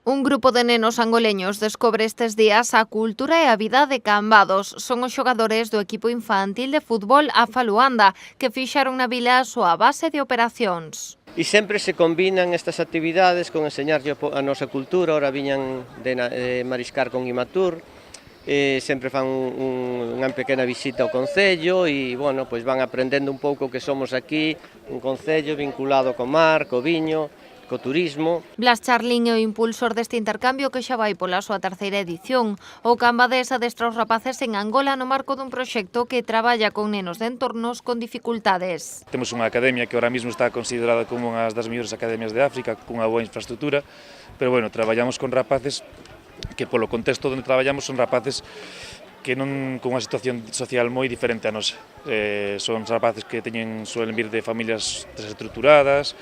Un grupo de nenos angoleños descobre estes días a cultura e a vida de Cambados. Son os xogadores do equipo infantil de fútbol AFA Luanda, que fixaron na vila a súa base de operacións. E sempre se combinan estas actividades con enseñarlle a nosa cultura. Ora viñan de mariscar con Imatur, sempre fan unha pequena visita ao concello e, bueno, pois van aprendendo un pouco que somos aquí, un concello vinculado co mar, co viño, co turismo. Blas Charlín é o impulsor deste intercambio que xa vai pola súa terceira edición. O Cambadés adestra os rapaces en Angola no marco dun proxecto que traballa con nenos de entornos con dificultades. Temos unha academia que ahora mesmo está considerada como unha das mellores academias de África, cunha boa infraestructura, pero bueno, traballamos con rapaces que polo contexto onde traballamos son rapaces que non con unha situación social moi diferente a nosa. Son rapaces que suelen vir de familias desestructuradas,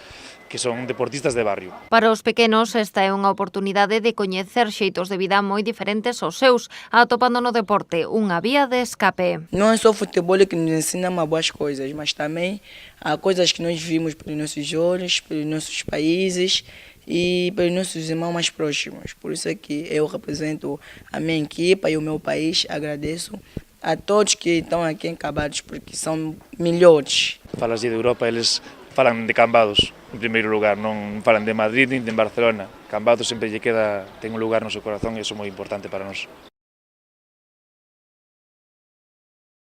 que son deportistas de barrio. Para os pequenos esta é unha oportunidade de coñecer xeitos de vida moi diferentes aos seus, atopando no deporte unha vía de escape. Não é só futebol que nos ensina boas coisas, mas também há coisas que nós vimos pelos nossos olhos, pelos nossos países e pelos nossos irmãos mais próximos. Por isso é que eu represento a minha equipa e o meu país. Agradeço a todos que estão aqui em Cambados porque são melhores. Falas de Europa, eles falan de Cambados en primeiro lugar, non falan de Madrid nin de Barcelona. Cambados sempre lle ten un lugar no seu corazón e iso é moi importante para nós.